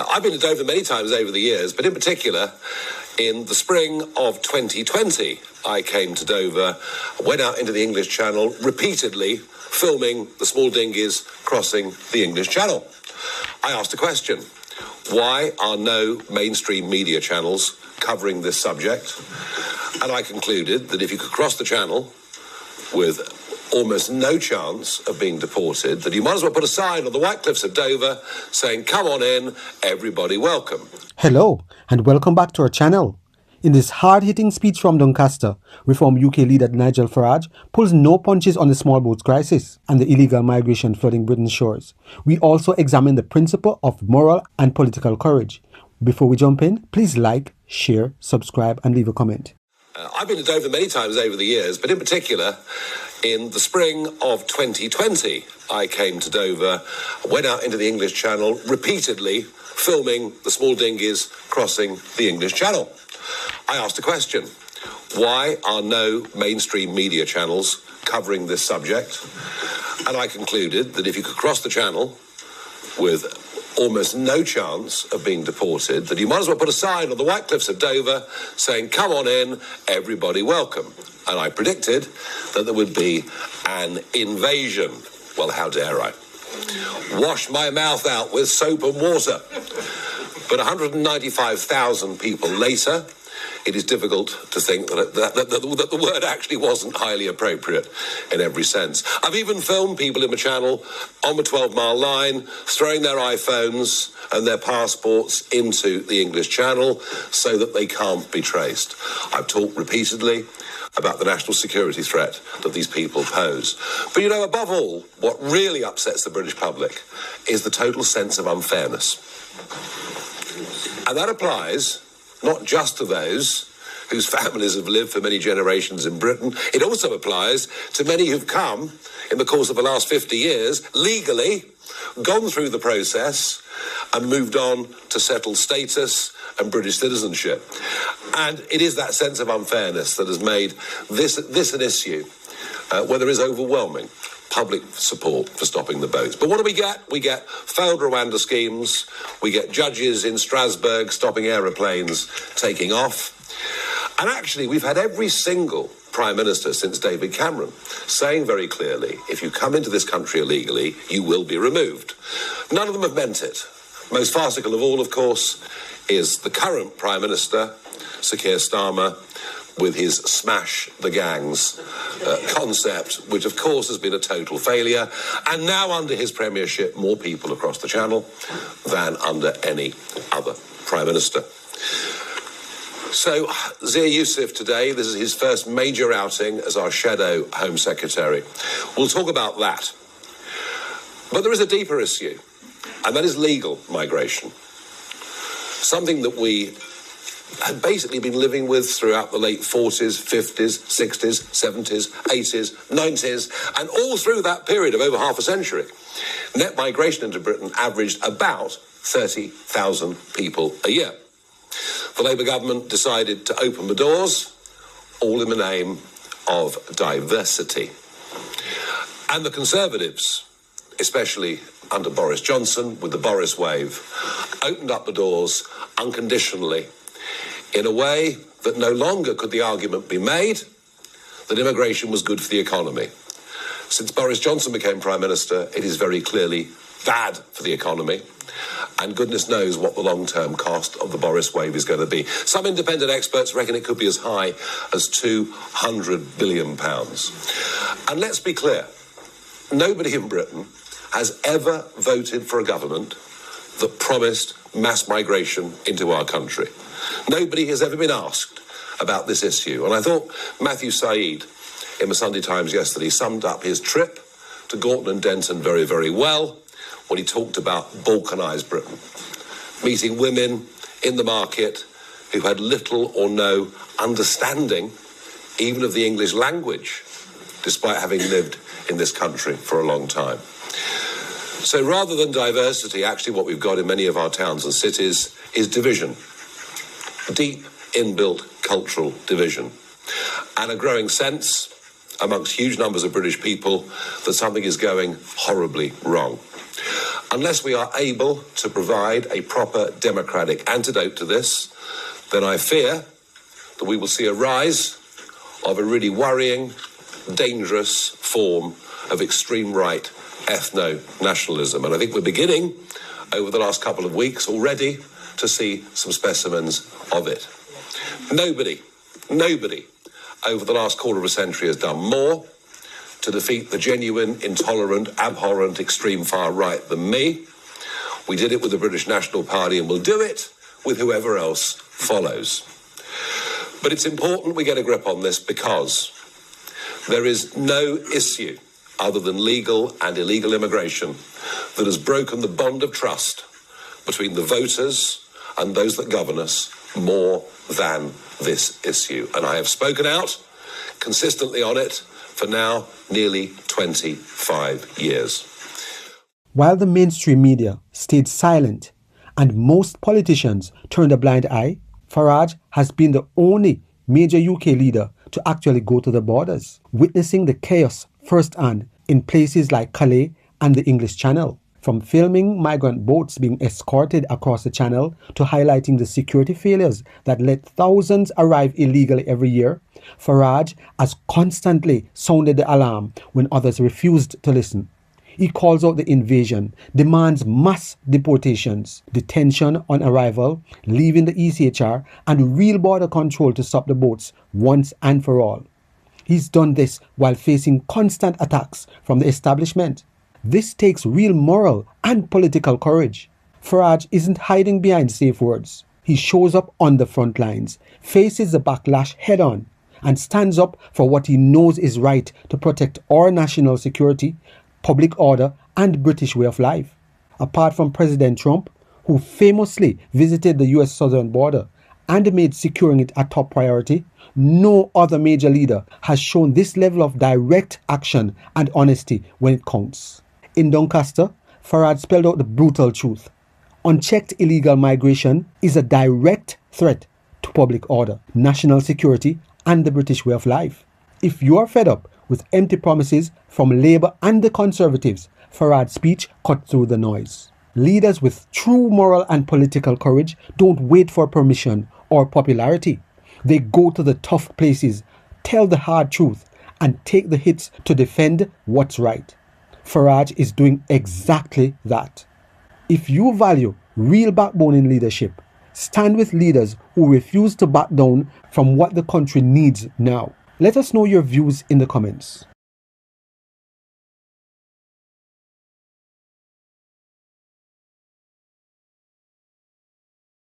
I've been to Dover many times over the years, but in particular, in the spring of 2020, I came to Dover, went out into the English Channel, repeatedly filming the small dinghies crossing the English Channel. I asked a question: why are no mainstream media channels covering this subject? And I concluded that if you could cross the Channel with almost no chance of being deported, that you might as well put a sign on the White Cliffs of Dover saying, "Come on in, everybody welcome." Hello, and welcome back to our channel. In this hard-hitting speech from Doncaster, Reform UK leader Nigel Farage pulls no punches on the small boats crisis and the illegal migration flooding Britain's shores. We also examine the principle of moral and political courage. Before we jump in, please like, share, subscribe, and leave a comment. I've been to Dover many times over the years, but in particular, in the spring of 2020, I came to Dover, went out into the English Channel, repeatedly filming the small dinghies crossing the English Channel. I asked a question: why are no mainstream media channels covering this subject? And I concluded that if you could cross the Channel with almost no chance of being deported, that you might as well put a sign on the White Cliffs of Dover saying, "Come on in, everybody welcome." And I predicted that there would be an invasion. Well, how dare I? Wash my mouth out with soap and water. But 195,000 people later, it is difficult to think that the word actually wasn't highly appropriate in every sense. I've even filmed people in the Channel on the 12-mile line throwing their iPhones and their passports into the English Channel so that they can't be traced. I've talked repeatedly about the national security threat that these people pose. But you know, above all, what really upsets the British public is the total sense of unfairness. And that applies not just to those whose families have lived for many generations in Britain. It also applies to many who've come in the course of the last 50 years, legally, gone through the process and moved on to settled status and British citizenship. And it is that sense of unfairness that has made this an issue where there is overwhelming public support for stopping the boats. But what do we get? We get failed Rwanda schemes. We get judges in Strasbourg stopping aeroplanes taking off. And actually, we've had every single Prime Minister since David Cameron saying very clearly, if you come into this country illegally, you will be removed. None of them have meant it. Most farcical of all, of course, is the current Prime Minister, Sir Keir Starmer, with his smash the gangs concept, which of course has been a total failure. And now under his premiership, more people across the Channel than under any other Prime Minister. So Zia Youssef today, this is his first major outing as our shadow Home Secretary. We'll talk about that. But there is a deeper issue, and that is legal migration. Something that we had basically been living with throughout the late 40s, 50s, 60s, 70s, 80s, 90s, and all through that period of over half a century. Net migration into Britain averaged about 30,000 people a year. The Labour government decided to open the doors, all in the name of diversity. And the Conservatives, especially under Boris Johnson, with the Boris wave, opened up the doors unconditionally in a way that no longer could the argument be made that immigration was good for the economy. Since Boris Johnson became Prime Minister, it is very clearly bad for the economy, and goodness knows what the long-term cost of the Boris wave is going to be. Some independent experts reckon it could be as high as £200 billion. And let's be clear, nobody in Britain has ever voted for a government that promised mass migration into our country. Nobody has ever been asked about this issue. And I thought Matthew Said in the Sunday Times yesterday summed up his trip to Gorton and Denton very, very well when he talked about balkanised Britain, meeting women in the market who had little or no understanding even of the English language, despite having lived in this country for a long time. So rather than diversity, actually what we've got in many of our towns and cities is division. Deep inbuilt cultural division, and a growing sense amongst huge numbers of British people that something is going horribly wrong. Unless we are able to provide a proper democratic antidote to this, then I fear that we will see a rise of a really worrying, dangerous form of extreme right ethno-nationalism. And I think we're beginning, over the last couple of weeks already, to see some specimens of it. Nobody over the last quarter of a century has done more to defeat the genuine, intolerant, abhorrent, extreme far right than me. We did it with the British National Party and we'll do it with whoever else follows. But it's important we get a grip on this because there is no issue other than legal and illegal immigration that has broken the bond of trust between the voters and those that govern us more than this issue. And I have spoken out consistently on it for now nearly 25 years. While the mainstream media stayed silent and most politicians turned a blind eye, Farage has been the only major UK leader to actually go to the borders, witnessing the chaos firsthand in places like Calais and the English Channel. From filming migrant boats being escorted across the channel to highlighting the security failures that let thousands arrive illegally every year, Farage has constantly sounded the alarm when others refused to listen. He calls out the invasion, demands mass deportations, detention on arrival, leaving the ECHR, and real border control to stop the boats once and for all. He's done this while facing constant attacks from the establishment. This takes real moral and political courage. Farage isn't hiding behind safe words. He shows up on the front lines, faces the backlash head-on, and stands up for what he knows is right to protect our national security, public order, and British way of life. Apart from President Trump, who famously visited the US southern border and made securing it a top priority, no other major leader has shown this level of direct action and honesty when it counts. In Doncaster, Farage spelled out the brutal truth. Unchecked illegal migration is a direct threat to public order, national security, and the British way of life. If you are fed up with empty promises from Labour and the Conservatives, Farage's speech cut through the noise. Leaders with true moral and political courage don't wait for permission or popularity. They go to the tough places, tell the hard truth, and take the hits to defend what's right. Farage is doing exactly that. If you value real backbone in leadership, stand with leaders who refuse to back down from what the country needs now. Let us know your views in the comments.